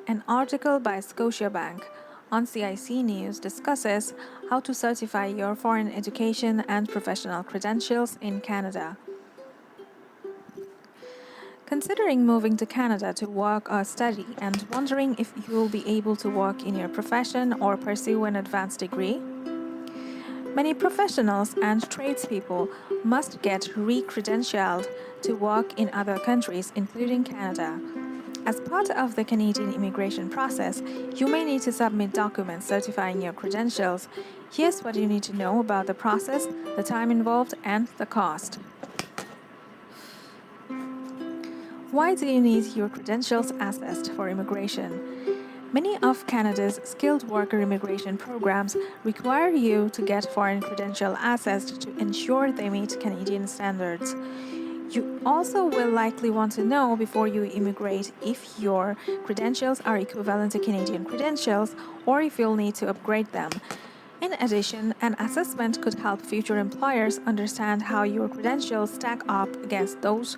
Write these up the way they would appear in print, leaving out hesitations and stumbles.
An article by Scotiabank on CIC News discusses how to certify your foreign education and professional credentials in Canada. Considering moving to Canada to work or study and wondering if you will be able to work in your profession or pursue an advanced degree? Many professionals and tradespeople must get re-credentialed to work in other countries, including Canada. As part of the Canadian immigration process, you may need to submit documents certifying your credentials. Here's what you need to know about the process, the time involved, and the cost. Why do you need your credentials assessed for immigration? Many of Canada's skilled worker immigration programs require you to get foreign credential assessed to ensure they meet Canadian standards. You also will likely want to know before you immigrate if your credentials are equivalent to Canadian credentials or if you'll need to upgrade them. In addition, an assessment could help future employers understand how your credentials stack up against those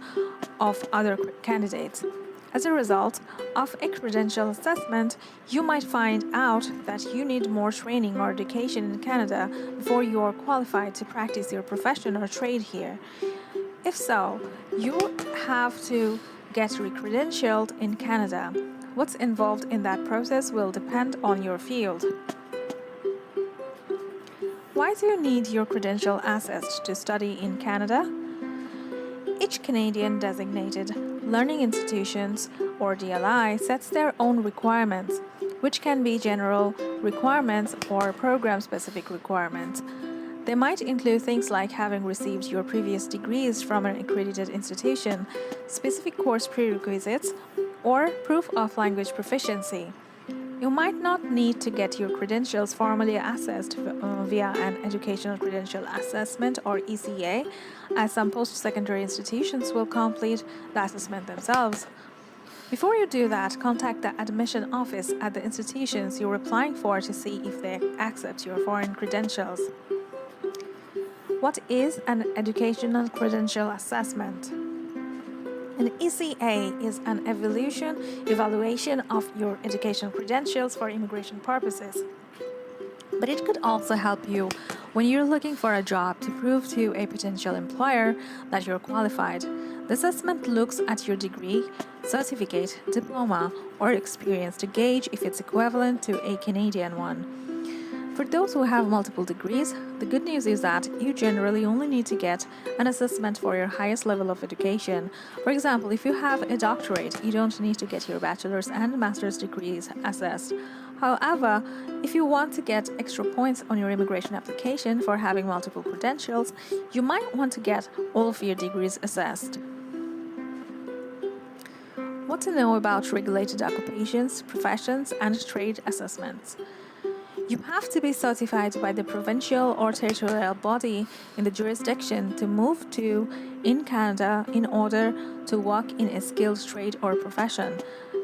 of other candidates. As a result of a credential assessment, you might find out that you need more training or education in Canada before you are qualified to practice your profession or trade here. If so, you have to get re-credentialed in Canada. What's involved in that process will depend on your field. Why do you need your credential assessed to study in Canada? Each Canadian designated learning institutions, or DLI, sets their own requirements, which can be general requirements or program-specific requirements. They might include things like having received your previous degrees from an accredited institution, specific course prerequisites, or proof of language proficiency. You might not need to get your credentials formally assessed via an Educational Credential Assessment or ECA, as some post-secondary institutions will complete the assessment themselves. Before you do that, contact the admission office at the institutions you're applying for to see if they accept your foreign credentials. What is an Educational Credential Assessment? An ECA is an evaluation of your educational credentials for immigration purposes. But it could also help you when you're looking for a job to prove to a potential employer that you're qualified. The assessment looks at your degree, certificate, diploma, or experience to gauge if it's equivalent to a Canadian one. For those who have multiple degrees, the good news is that you generally only need to get an assessment for your highest level of education. For example, if you have a doctorate, you don't need to get your bachelor's and master's degrees assessed. However, if you want to get extra points on your immigration application for having multiple credentials, you might want to get all of your degrees assessed. What to know about regulated occupations, professions, and trade assessments. You have to be certified by the provincial or territorial body in the jurisdiction to move to in Canada in order to work in a skilled trade or profession.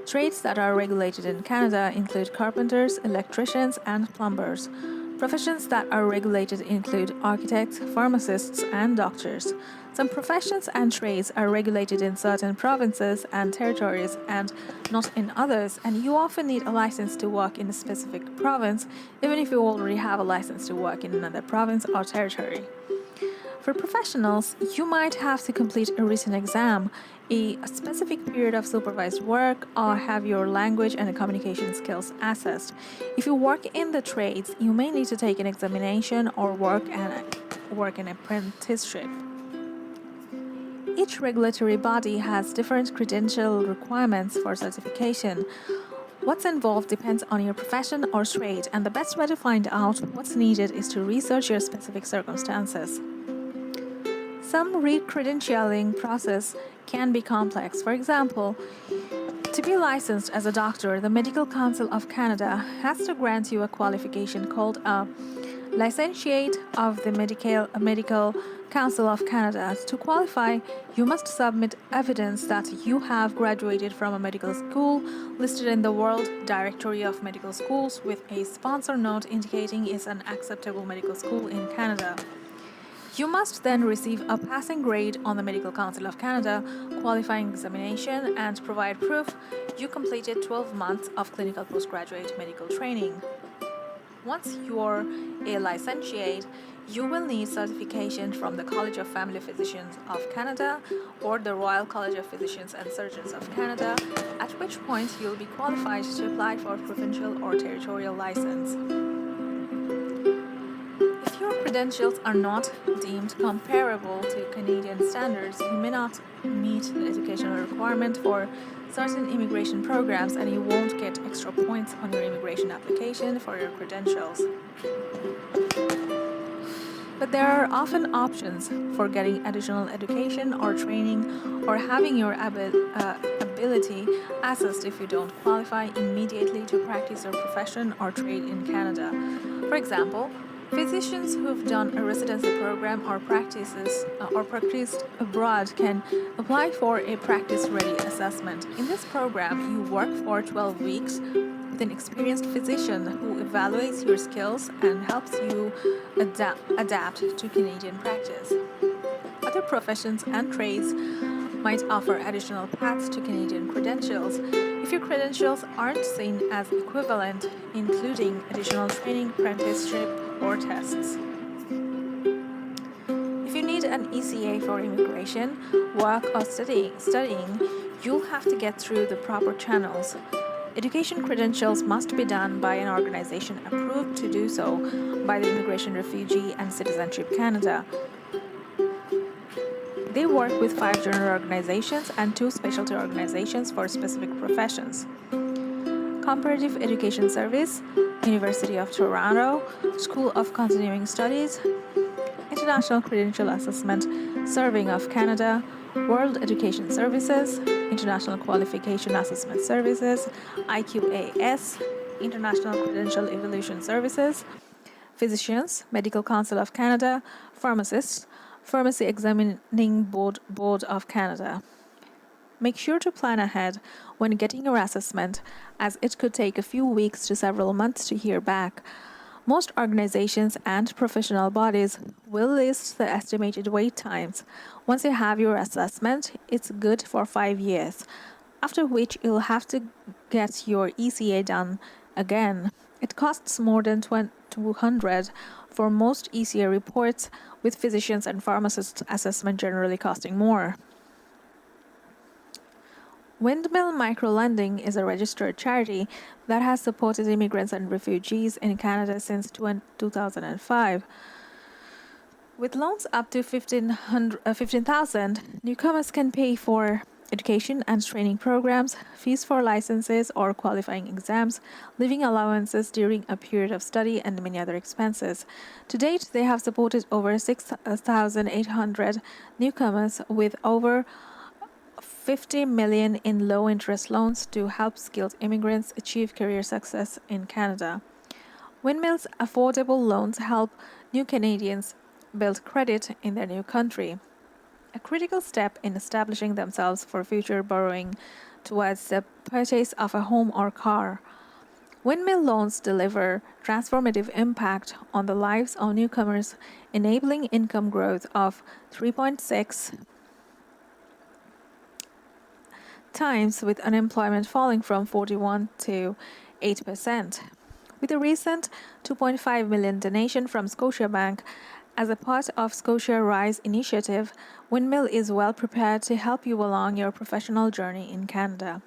Trades that are regulated in Canada include carpenters, electricians, and plumbers. Professions that are regulated include architects, pharmacists, and doctors. Some professions and trades are regulated in certain provinces and territories and not in others, and you often need a license to work in a specific province, even if you already have a license to work in another province or territory. For professionals, you might have to complete a written exam, a specific period of supervised work, or have your language and communication skills assessed. If you work in the trades, you may need to take an examination or work an apprenticeship. Each regulatory body has different credential requirements for certification. What's involved depends on your profession or trade, and the best way to find out what's needed is to research your specific circumstances. Some re-credentialing process can be complex. For example, to be licensed as a doctor, the Medical Council of Canada has to grant you a qualification called a Licentiate of the Medical Council of Canada. To qualify, you must submit evidence that you have graduated from a medical school listed in the World Directory of Medical Schools with a sponsor note indicating it's an acceptable medical school in Canada. You must then receive a passing grade on the Medical Council of Canada qualifying examination and provide proof you completed 12 months of clinical postgraduate medical training. Once you're a licentiate, you will need certification from the College of Family Physicians of Canada or the Royal College of Physicians and Surgeons of Canada, at which point you'll be qualified to apply for provincial or territorial license. If your credentials are not deemed comparable to Canadian standards, you may not meet the educational requirement for certain immigration programs and you won't get extra points on your immigration application for your credentials. But there are often options for getting additional education or training or having your ability assessed if you don't qualify immediately to practice your profession or trade in Canada. For example, physicians who've done a residency program or practiced abroad can apply for a practice-ready assessment. In this program, you work for 12 weeks with an experienced physician who evaluates your skills and helps you adapt to Canadian practice. Other professions and trades might offer additional paths to Canadian credentials if your credentials aren't seen as equivalent, including additional training, apprenticeship, or tests. If you need an ECA for immigration, work, or studying, you'll have to get through the proper channels. Education credentials must be done by an organization approved to do so by the Immigration, Refugee, and Citizenship Canada. They work with 5 general organizations and 2 specialty organizations for specific professions. Comparative Education Service, University of Toronto, School of Continuing Studies, International Credential Assessment, Serving of Canada, World Education Services, International Qualification Assessment Services, IQAS, International Credential Evaluation Services, Physicians, Medical Council of Canada, Pharmacists, Pharmacy Examining Board of Canada. Make sure to plan ahead when getting your assessment, as it could take a few weeks to several months to hear back. Most organizations and professional bodies will list the estimated wait times. Once you have your assessment, it's good for 5 years, after which you'll have to get your ECA done again. It costs more than $200 for most ECA reports, with physicians and pharmacists assessment generally costing more. Windmill Microlending is a registered charity that has supported immigrants and refugees in Canada since 2005. With loans up to $15,000, newcomers can pay for education and training programs, fees for licenses or qualifying exams, living allowances during a period of study, and many other expenses. To date, they have supported over 6,800 newcomers with over $50 million in low-interest loans to help skilled immigrants achieve career success in Canada. Windmill's affordable loans help new Canadians build credit in their new country, a critical step in establishing themselves for future borrowing towards the purchase of a home or car. Windmill loans deliver transformative impact on the lives of newcomers, enabling income growth of 3.6 times, with unemployment falling from 41 to 8%. With a recent $2.5 million donation from Scotiabank as a part of Scotia Rise initiative, Windmill is well prepared to help you along your professional journey in Canada.